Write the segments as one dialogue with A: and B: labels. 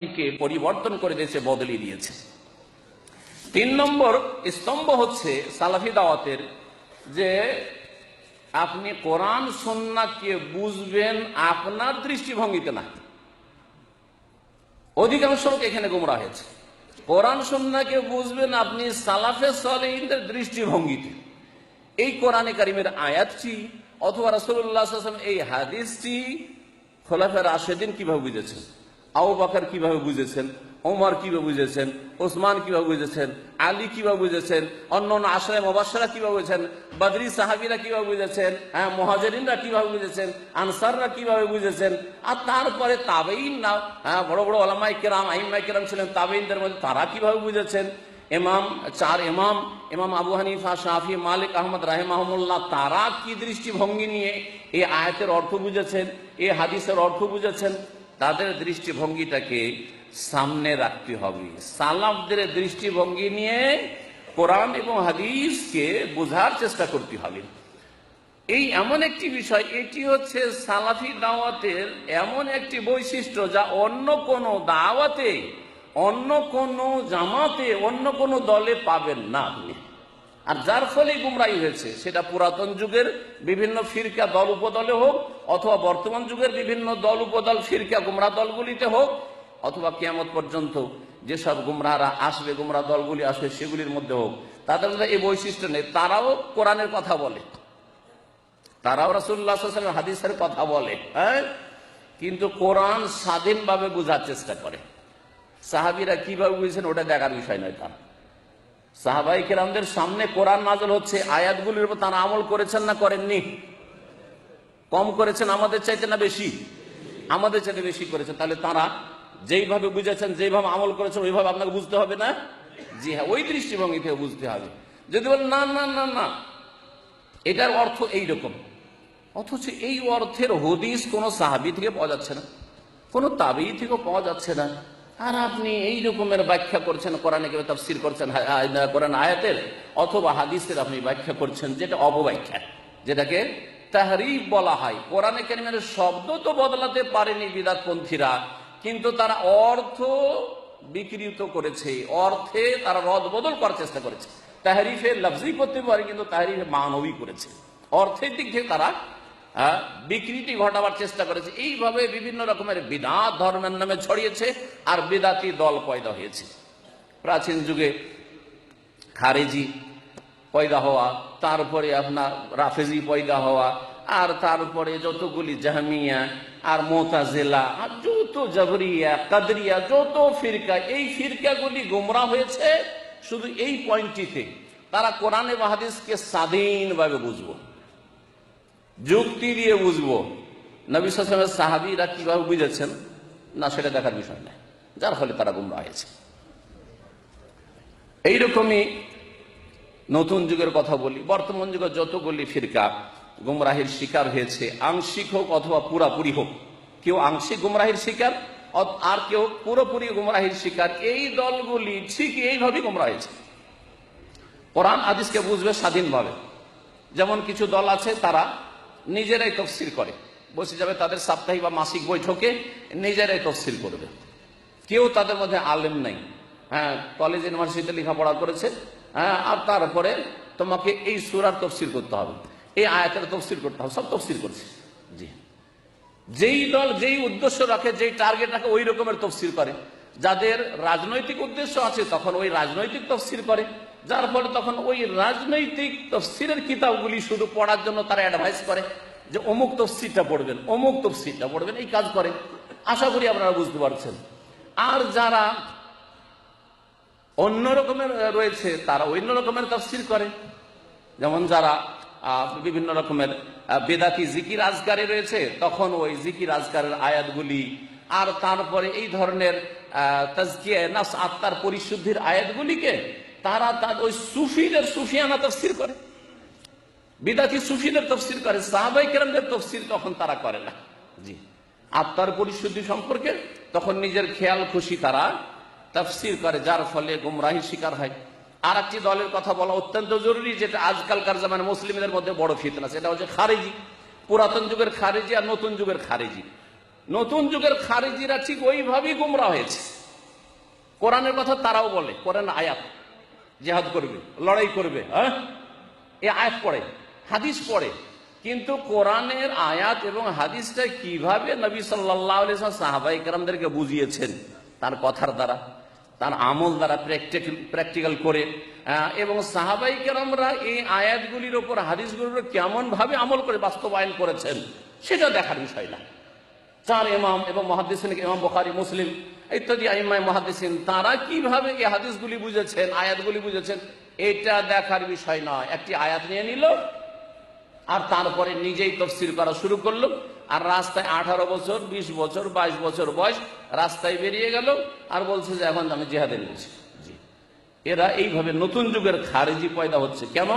A: কে পরিবর্তন করে দিয়েছে, বদলে দিয়েছে। 3 নম্বর স্তম্ভ হচ্ছে সালাফি দাওয়াতের যে আপনি কোরআন সুন্নাহকে বুঝবেন আপনার দৃষ্টিভঙ্গিতে না। অধিকাংশ লোক এখানে গোমরা হয়েছে। কোরআন সুন্নাহকে বুঝবেন আপনি সালাফে সালেহিনদের দৃষ্টিভঙ্গিতে। এই কোরআনে কারিমের আয়াতটি অথবা রাসূলুল্লাহ সাল্লাল্লাহু আলাইহি ওয়াসাল্লাম এই হাদিসটি খোলাফায়ে রাশেদিন কিভাবে বুঝেছেন, আবু বকর কিভাবে বুঝেছেন, ওমর কিভাবে বুঝেছেন, ওসমান কিভাবে বুঝেছেন, আলী কিভাবে বুঝেছেন, অন্যান্য আশরায়ে মুবাশশারা কিভাবে বুঝেছেন, বদরি সাহাবীরা কিভাবে বুঝেছেন, মুহাজিরিনরা কিভাবে বুঝেছেন, আনসাররা কিভাবে বুঝেছেন, আর তারপরে তাবেঈনরা, বড় বড় উলামায়ে কেরাম, আইম্মায়ে কেরাম ছিলেন তাবেঈনদের মধ্যে, তারা কিভাবে বুঝেছেন। চার ইমাম আবু হানিফা, শাফি, মালিক, আহমদ রাহিমাহুমুল্লাহ, তারা কি দৃষ্টিভঙ্গি নিয়ে এই আয়াতের অর্থ বুঝেছেন, এই হাদিসের অর্থ বুঝেছেন, তাদের দৃষ্টিভঙ্গিটাকে সামনে রাখতে হবে। সালাফদের দৃষ্টিভঙ্গি নিয়ে কোরআন এবং হাদিসকে বোঝার চেষ্টা করতে হবে। এই এমন একটি বিষয়, এটি হচ্ছে সালাফি দাওয়াতের এমন একটি বৈশিষ্ট্য যা অন্য কোনো দাওয়াতে, অন্য কোনো জামাতে, অন্য কোনো দলে পাবেন না আপনি। আর যার ফলে গুমরাহি হয়েছে, সেটা পুরাতন যুগের বিভিন্ন ফিরকা দল উপদলে হোক, অথবা বর্তমান যুগের বিভিন্ন দল উপদল ফিরকা গুমরা দলগুলিতে হোক, অথবা কিয়ামত পর্যন্ত যেসব গুমরাহরা আসবে, গুমরা দলগুলি আসবে, সেগুলির মধ্যে হোক, তাদের মধ্যে এই বৈশিষ্ট্য নেই। তারাও কোরআনের কথা বলে, তারাও রাসূলুল্লাহ সাল্লাল্লাহু আলাইহি ওয়াসাল্লাম হাদিসের কথা বলে, কিন্তু কোরআন স্বাধীনভাবে বোঝার চেষ্টা করে। সাহাবীরা কিভাবে বুঝেছেন ওটা দেখার বিষয় নয়। তারা সাহাবায়ে কেরামদের সামনে কোরআন নাযিল হচ্ছে, আয়াতগুলির উপর তারা আমল করেছেন না করেননি? কম করেছেন আমাদের চাইতে না বেশি? আমাদের চাইতে বেশি করেছেন। তাহলে তারা যেইভাবে বুঝেছেন, যেইভাবে আমল করেছেন, ওইভাবে আপনাকে বুঝতে হবে না? জি হ্যাঁ, ওই দৃষ্টিভঙ্গি থেকে বুঝতে হবে। যদি বলেন না না না না এটার অর্থ এইরকম, অথচ এই অর্থের হদিস কোন সাহাবী থেকে পাওয়া যাচ্ছে না, কোন তাবেঈ থেকেও পাওয়া যাচ্ছে না, আর আপনি এই রকমের ব্যাখ্যা করছেন, কোরআনে কেউ তাফসীর করছেন, কোরআন আয়াতের অথবা হাদিসের আপনি ব্যাখ্যা করছেন, যেটা অপব্যাখ্যা, যেটাকে তাহরিফ বলা হয়। কোরআনে কারিমের শব্দ তো বদলাতে পারেনি বিদআতপন্থীরা, কিন্তু তারা অর্থ বিকৃত করেছে, অর্থে তারা রদবদল করার চেষ্টা করেছে। তাহরিফে লফজি করতে পারে, কিন্তু তাহরিফে মানবী করেছে, অর্থের দিক থেকে তারা বিকৃতি ঘটাবার চেষ্টা করেছে। এইভাবে বিভিন্ন রকমের বিদআত ধর্মের নামে ছড়িয়েছে, আর বিদআতি দল পয়দা হয়েছে। প্রাচীন যুগে খারেজি পয়দা হওয়া, তারপরে আপনার রাফেজি পয়দা হওয়া, আর তারপরে যতগুলি জাহমিয়া আর মুতাজিলা আর যত জাবরিয়া, কাদরিয়া, যত ফিরকা, এই ফিরকাগুলি গোমরা হয়েছে শুধু এই পয়েন্টটিতে, তারা কোরআন এবং হাদিসকে স্বাধীনভাবে বুঝবো, যুক্তি দিয়ে বুঝবো। নবী সাল্লাল্লাহু আলাইহি ওয়াসাল্লামের সাহাবীরা কিভাবে বুঝেছেন না, সেটা দেখার বিষয় না, যার ফলে তারা গুমরাহ হয়েছে। এইরকমই নতুন যুগের কথা বলি, বর্তমান যুগে যতগুলি ফিরকা গুমরাহির শিকার হয়েছে, আংশিক হোক অথবা পুরাপুরি হোক, কেউ আংশিক গুমরাহির শিকার আর কেউ পুরোপুরি গুমরাহির শিকার, এই দলগুলি ঠিক এইভাবে গুমরাহ হয়েছে। কোরআন হাদিসকে বুঝবে স্বাধীনভাবে। যেমন কিছু দল আছে, তারা নিজেরাই তাফসীর করে, বসে যাবে তাদের সাপ্তাহিক বা মাসিক বৈঠকে, নিজেরাই তাফসীর করবে। কেউ তাদের মধ্যে আলেম নাই, কলেজ ইউনিভার্সিটিতে লেখাপড়া করেছে, আর তারপরে তোমাকে এই সূরার তাফসীর করতে হবে, এই আয়াতের তাফসীর করতে হবে, সব তাফসীর করছে। জি, যেই দল যেই উদ্দেশ্য রাখে, যেই টার্গেট রাখে, ওই রকমের তাফসীর করে। যাদের রাজনৈতিক উদ্দেশ্য আছে, তখন ওই রাজনৈতিক তাফসীর করে, যার ফলে তখন ওই রাজনৈতিক তাফসীরের কিতাবগুলি শুধু পড়ার জন্য তারা অ্যাডভাইস করে যে অমুক তাফসীরটা পড়বেন, অমুক তাফসীরটা পড়বেন, এই কাজ করে। আশা করি আপনারা বুঝতে পারছেন। আর যারা অন্য রকমের রয়েছে, তারা অন্য রকমের তাফসীর করে। যেমন যারা বিভিন্ন রকমের বেদাতি জিকির আজকারে রয়েছে, তখন ওই জিকির আজকারের আয়াতগুলি, আর তারপরে এই ধরনের তাজকিয়া নাফস, আত্মার পরিশুদ্ধির আয়াতগুলিকে তারা ওই সুফিদের সুফিয়ানা তাফসীর করে, বিদাতি সুফিদের তাফসীর করে, সাহাবায়ে কেরামদের তাফসীর তখন তারা করে না। জি, আত্মার পরিশুদ্ধি সম্পর্কে তখন নিজের খেয়াল খুশি তারা তাফসীর করে, যার ফলে গুমরাহির শিকার হয়। আর একটি দলের কথা বলা অত্যন্ত জরুরি, যেটা আজকালকার জামানায় মুসলিমদের মধ্যে বড় ফিতনা, সেটা হচ্ছে খারেজি। পুরাতন যুগের খারেজি আর নতুন যুগের খারেজি। নতুন যুগের খারিজিরা ঠিক ওইভাবেই গুমরা হয়েছে। কোরআনের কথা তারাও বলে, কোরআন আয়াত, জিহাদ করবে, লড়াই করবে, হ্যাঁ, এ আয়াত পড়ে, হাদিস পড়ে, কিন্তু কোরআনের আয়াত এবং হাদিসটা কিভাবে নবী সাল্লাল্লাহু আলাইহি ওয়াসাল্লাম সাহাবায়ে কেরামদেরকে বুঝিয়েছেন, তার কথার দ্বারা, তার আমল দ্বারা, প্র্যাকটিক্যাল করে, এবং সাহাবায়ে কেরামরা এই আয়াতগুলির ওপর, হাদিসগুলির উপর কেমন ভাবে আমল করে বাস্তবায়ন করেছেন, সেটা দেখার বিষয় না। চার ইমাম এবং মুহাদ্দিসিন, ইমাম বুখারী, মুসলিম ইত্যাদি আইম্মায়ে মুহাদ্দিসিন, তারা কিভাবে এই হাদিসগুলি বুঝেছেন, আয়াতগুলি বুঝেছেন, এটা দেখার বিষয় নয়। একটি আয়াত নিয়ে নিল আর তারপরে নিজেই তাফসীর করা শুরু করলো, আর রাস্তায় 18 বছর, 20 বছর, 22 বছর বয়স, রাস্তায় বেরিয়ে গেল আর বলছে যে এখন আমি জিহাদে নিয়েছি। জি, এরা এইভাবে নতুন যুগের খারিজি পয়দা হচ্ছে। কেন?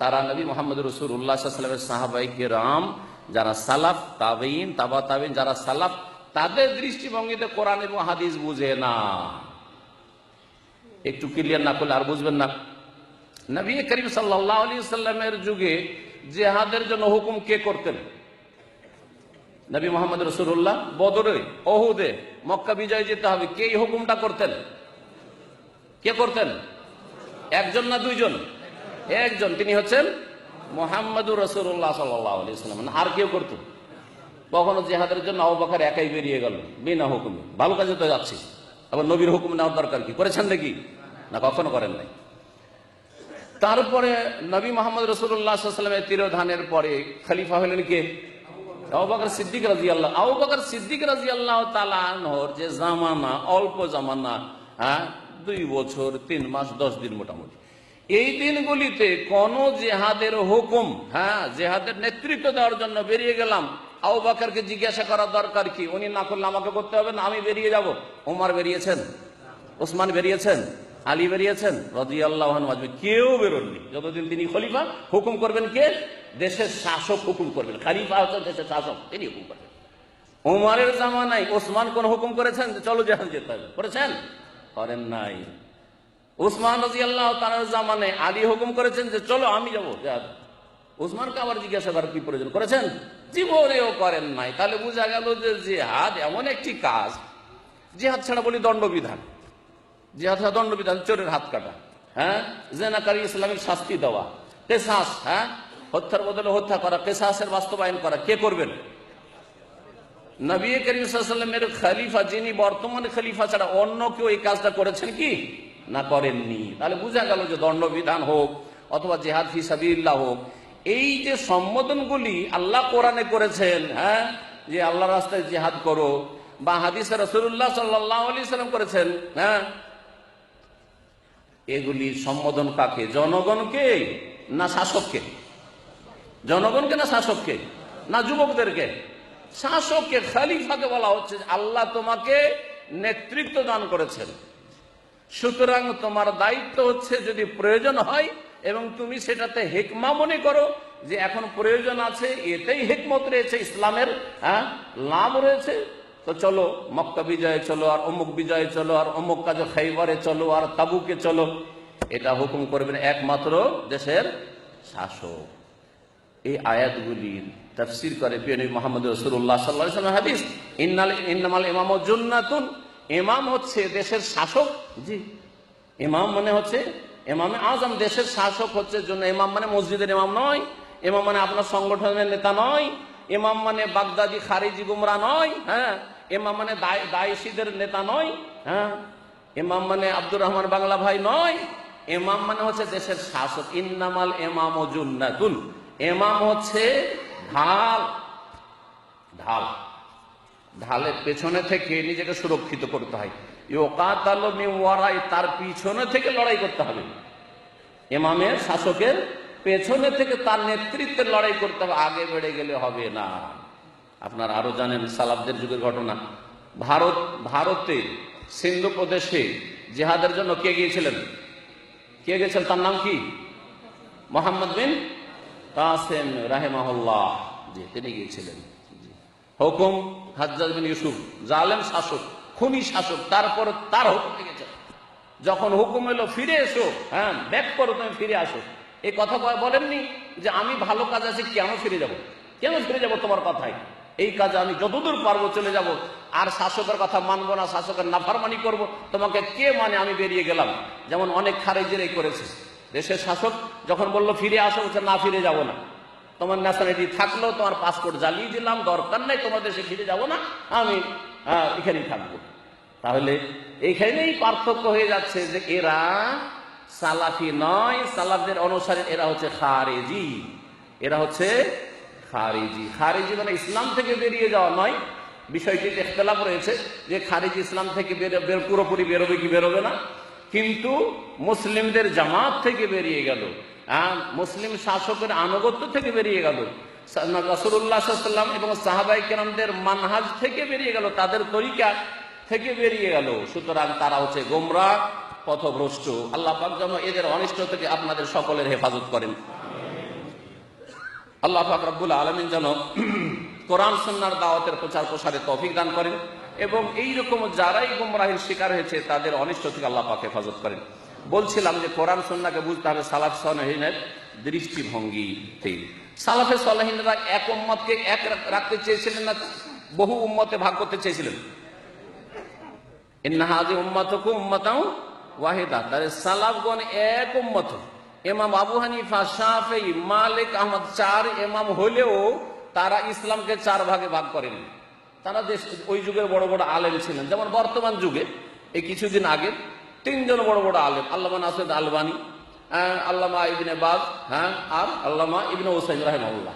A: তারা নবী মুহাম্মদ রাসূলুল্লাহ সাল্লাল্লাহু আলাইহি ওয়াসাল্লামের সাহাবায়ে কেরাম, যারা সালাফ, তাবেঈন, তাবা তাবেঈন, যারা সালাফ, তাদের দৃষ্টিভঙ্গিতে কোরআন এবং হাদিস বুঝে না। একটু ক্লিয়ার না করলে আর বুঝবেন না। নবী করিম সাল্লাল্লাহু আলাইহি ওয়াসাল্লামের যুগে জিহাদের জন্য হুকুম কে করতেন? নবী মুহাম্মদ রাসূলুল্লাহ। বদরে, ওহুদে, মক্কা বিজয় যেতে হবে, কে এই হুকুমটা করতেন? কে করতেন? একজন না দুইজন? একজন, তিনি হচ্ছেন মুহাম্মদুর রাসূলুল্লাহ সাল্লাল্লাহু আলাইহি ওয়াসাল্লাম। আর কেউ করতো? কখনো জিহাদের জন্য আবু বকর একাই বেরিয়ে গেল বিনা হুকুমে, ভালো কাজে তো যাচ্ছি, আবার নবীর হুকুম নেওয়ার দরকার কি? করেছেন নাকি? না, কখনো করেন নাই। তারপরে নবী মুহাম্মদ রাসূলুল্লাহ সাল্লাল্লাহু আলাইহি ওয়াসাল্লামের তিরোধানের পরে খলিফা হলেন কে? আবু বকর সিদ্দিক রাদিয়াল্লাহু। আবু বকর সিদ্দিক রাদিয়াল্লাহু তাআলা আনহুর যে জামানা, অল্প জামানা, 2 বছর 3 মাস 10 দিন মোটামুটি, এই দিনগুলিতে কোন জিহাদের হুকুম, জিহাদের নেতৃত্ব দেওয়ার জন্য বেরিয়ে গেলাম, আবু বকরকে জিজ্ঞাসা করার দরকার কি? উনি না করলে আমাকে করতে হবে না, আমি বেরিয়ে যাব। ওমর বেরিয়েছেন, ওসমান বেরিয়েছেন, আলী বেরিয়েছেন রাদিয়াল্লাহু আনহু আজমাইন, কেউ বেরোননি। যতদিন তিনি খলিফা, হুকুম করবেন কে? দেশের শাসক হুকুম করবেন। খলিফা হচ্ছে দেশের শাসক, তিনি হুকুম করবেন। ওমরের জামানায় ওসমান কোন হুকুম করেছেন যে চলো জিহাদ যেতে হবে? করেছেন? করেন নাই। উসমান রাদিয়াল্লাহু তাআলার জামানায় আলী হুকুম করেছেন যে চলো আমি যাবো জিহাদ। উসমানকে আবার জিজ্ঞাসা করার কি প্রয়োজন? করেছেন? জীবনেও করেন নাই। তাহলে বোঝা গেল যে জিহাদ এমন একটি কাজ, জিহাদ ছাড়া বলি দণ্ডবিধান, জিহাদ ছাড়া দণ্ডবিধান, চোরের হাত কাটা, জেনাকারী ইসলামিক শাস্তি দেওয়া, কিসাস, হত্যার বদলে হত্যা করা, কিসাসের বাস্তবায়ন করা, কে করবেন? নবী করিম সাল্লাল্লাহু আলাইহি ওয়াসাল্লামের খলিফা, যিনি বর্তমানে খলিফা ছাড়া অন্য কেউ এই কাজটা করেছেন কি? না, করেননি। তাহলে বোঝা গেল যে দণ্ডবিধান হোক অথবা জিহাদ ফি সাবিলিল্লাহ হোক, এই যে সম্বোধনগুলি আল্লাহ কোরআনে করেছেন, যে আল্লাহ রাস্তায় জিহাদ করো, বা হাদিসে রাসূলুল্লাহ সাল্লাল্লাহু আলাইহি ওয়াসাল্লাম করেছেন, এগুলি সম্বোধন কাকে? জনগণকে না শাসককে? জনগণকে না শাসককে? না যুবকদেরকে? শাসককে, খলিফাকে বলা হচ্ছে আল্লাহ তোমাকে নেতৃত্ব দান করেছেন, সুতরাং তোমার দায়িত্ব হচ্ছে যদি প্রয়োজন হয় এবং তুমি সেটাতে হিকমা মনে করো যে এখন প্রয়োজন আছে, এতেই হিকমত রয়েছে, ইসলামের লাভ রয়েছে, তো চলো মক্কা বিজয়ে চলো, আর অমুক বিজয়ে চলো, আর অমুক কাজে খাইবারে চলো, আর তাবুকে চলো। এটা হুকুম করবেন একমাত্র দেশের শাসক। এই আয়াতগুলির তাফসীর করে প্রিয় নবী মুহাম্মদ রাসূলুল্লাহ সাল্লাল্লাহু আলাইহি ওয়াসাল্লাম হাদিস, ইন্নামাল ইমামু জুন্নাতুন, ইমাম হচ্ছে দেশের শাসক। জি, ইমাম মানে হচ্ছে ইমামে আজম, দেশের শাসক হচ্ছে জন্য। ইমাম মানে মসজিদের ইমাম নয়, ইমাম মানে আপনার সংগঠনের নেতা নয়, ইমাম মানে বাগদাদি খারিজি গুমরা নয়, ইমাম মানে দায়েশীদের নেতা নয়, ইমাম মানে আব্দুর রহমান বাংলা ভাই নয়, ইমাম মানে হচ্ছে দেশের শাসক। ইন্নামাল ইমামু জুন্নাতুন, ইমাম হচ্ছে ঢাল, ঢাল, ঢালের পেছনে থেকে নিজেকে সুরক্ষিত করতে হয়। ইউকাতালু মিন ওয়ারাই, তার পিছনে থেকে লড়াই করতে হবে। ইমামের, শাসকের পেছনে থেকে তার নেতৃত্বের লড়াই করতে হবে, আগে বেড়ে গেলে হবে না। আপনারা আরো জানেন সালাফদের যুগের ঘটনা। ভারতে সিন্ধু প্রদেশে জিহাদের জন্য কে গিয়েছিলেন? কে গেছেন? তার নাম কি? মুহাম্মদ বিন কাসেম রাহিমাহুল্লাহ, জি, তিনি গিয়েছিলেন। হুকুম হাজ্জাজ বিন ইউসুফ, জালেম শাসক, খুনি শাসক, তারপর তার হুকুম গেছে। যখন হুকুম এলো ফিরে এসো, ব্যাক করো, তুমি ফিরে আসো, এই কথা বলেননি যে আমি ভালো কাজ আছে, কেন ফিরে যাব? কেন ফিরে যাব তোমার কথায়? এই কাজে আমি যতদূর পারবো চলে যাব, আর শাসকের কথা মানবো না, শাসকের নাফরমানি করব, তোমাকে কে মানে আমি বেরিয়ে গেলাম। যেমন অনেক খারেজিরাই করেছে, দেশের শাসক যখন বললো ফিরে আসো, বলছে না ফিরে যাব না, তোমার ন্যাশনালিটি থাকলেও তোমার পাসপোর্ট জ্বালিয়ে দিলাম, দরকার নাই, তোমার দেশে ফিরে যাব না, আমি এখানেই থাকবো। তাহলে এইখানেই পার্থক্য হয়ে যাচ্ছে যে এরা সালাফি নয়, সালাফদের অনুসারী, এরা হচ্ছে খারেজি। এরা হচ্ছে খারেজি। খারেজি মানে ইসলাম থেকে বেরিয়ে যাওয়া নয়, বিষয়টিতে ইখতিলাফ রয়েছে যে খারেজি ইসলাম থেকে পুরোপুরি বেরোবে কি বেরোবে না, কিন্তু মুসলিমদের জামাত থেকে বেরিয়ে গেল, মুসলিম শাসকের আনুগত্য থেকে বেরিয়ে গেল, রাসূলুল্লাহ সাল্লাল্লাহু আলাইহি ওয়াসাল্লাম এবং সাহাবায়ে কেরামদের মানহাজ থেকে বেরিয়ে গেল, তাদের তরিকা থেকে বেরিয়ে গেল। সুতরাং তারা হচ্ছে গোমরাহ, পথভ্রষ্ট। আল্লাহ পাক যেন এদের অনিষ্ট থেকে আপনাদের সকলের হেফাজত করেন। আল্লাহ পাক রব্বুল আলামিন যেন কোরআন সুন্নাহর দাওয়াতের প্রচার প্রসারে তৌফিক দান করেন এবং এইরকম যারাই গোমরাহির শিকার হয়েছে তাদের অনিষ্ট থেকে আল্লাহ পাক হেফাজত করেন। বলছিলাম যে কোরআন সুন্নাহকে বুঝতে হবে সালাফ সালেহিনের দৃষ্টিভঙ্গিতে। সালাফে সালেহিনরা এক উম্মতকে এক রাখতে চেয়েছিলেন না বহু উম্মতে ভাগ করতে চেয়েছিলেন? ইন্না হাযিহি উম্মাতুকুম উম্মাতাও ওয়াহিদা, তাহলে সালাফগণ এক উম্মত। ইমাম আবু হানিফা, শাফিঈ, মালিক, আহমদ চার ইমাম হলেও তারা ইসলামকে চার ভাগে ভাগ করেন। তারা ওই যুগের বড় বড় আলেম ছিলেন। যেমন বর্তমান যুগে এই কিছুদিন আগে তিনজন বড় বড় আলেম, আল্লামা নাসির আলবানী, আল্লামা ইবনে বাজ, আর আল্লামা ইবনে উসাইমিন রাহিমাহুল্লাহ,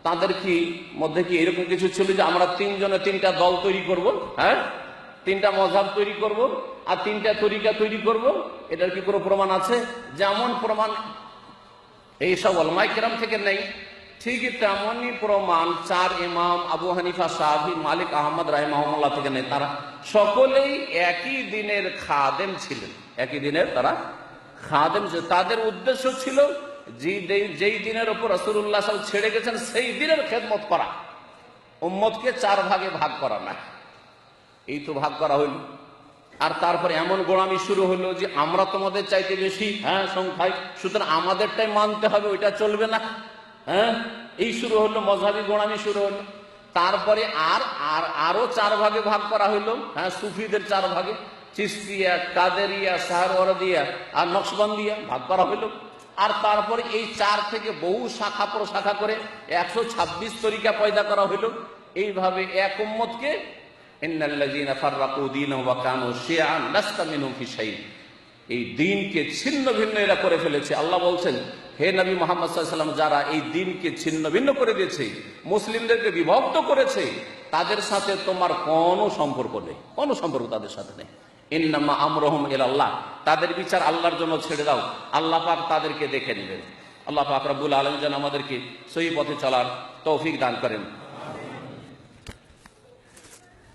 A: তাদের কি মধ্যে কি এরকম কিছু ছিল যে আমরা তিনজনে তিনটা দল তৈরি করব, তিনটা মযহাব তৈরি করব আর তিনটা তরিকা তৈরি করব? এটার কি কোনো প্রমাণ আছে? যেমন প্রমাণ এইসব উলামায়ে কেরাম থেকে নেই, ঠিকই তেমনই প্রমাণ চার ইমাম আবু হানিফা, শাফিঈ, মালিক, আহমদ রাহিমাহুল্লাহ থেকে নেই। তারা সকলেই একই দিনের খাদেম ছিলেন, একই দিনের তারা খাদেম ছিলেন। তাদের উদ্দেশ্য ছিল যেই দিনের উপর রাসূলুল্লাহ সাল্লাল্লাহু আলাইহি ওয়াসাল্লাম ছেড়ে গেছেন সেই দিনের খেদমত করা, উম্মতকে চার ভাগে ভাগ করা না। এই তো ভাগ করা হইল, আর তারপরে এমন গোড়ামি শুরু হলো যে আমরা তোমাদের চাইতে বেশি সংখ্যায়, সুতরাং আমাদেরটাই মানতে হবে, ওইটা চলবে না। এই শুরু হলো, মযহাবী গোড়ামি শুরু হলো। তারপরে আরো চার ভাগে ভাগ করা হইলো, সুফিদের চার ভাগে, চিশতিয়া, কাদেরিয়া, সাহারওয়ারদিয়া আর নকশবন্দিয়া ভাগ করা হইলো। আর তারপরে এই চার থেকে বহু শাখা প্রশাখা করে 126 তরিকা পয়দা করা হইলো। এইভাবে এক উম্মতকে ইন্নাল্লাযীনা ফাররাকু দীনাহুম ওয়া কানু শিয়া'আন লাস্তা মিনহুম ফি শাই'ইন, এই দ্বীনকে ছিন্ন ভিন্ন এরা করে ফেলেছে। আল্লাহ বলছেন, হে নবী মুহাম্মদ সাল্লাল্লাহু আলাইহি ওয়াসাল্লাম, যারা এই দ্বীনকে ছিন্ন ভিন্ন করে দিয়েছে, মুসলিমদেরকে বিভক্ত করেছে, তাদের সাথে তোমার কোনো সম্পর্ক নেই, কোনো সম্পর্ক তাদের সাথে নেই। ইন্নামা আমরুহুম ইলাল্লাহ, তাদের বিচার আল্লাহর জন্য ছেড়ে দাও, আল্লাহ পাক তাদেরকে দেখে নেবেন। আল্লাহ পাক রব্বুল আলামিন যেন আমাদেরকে সহি পথে চলার তৌফিক দান করেন।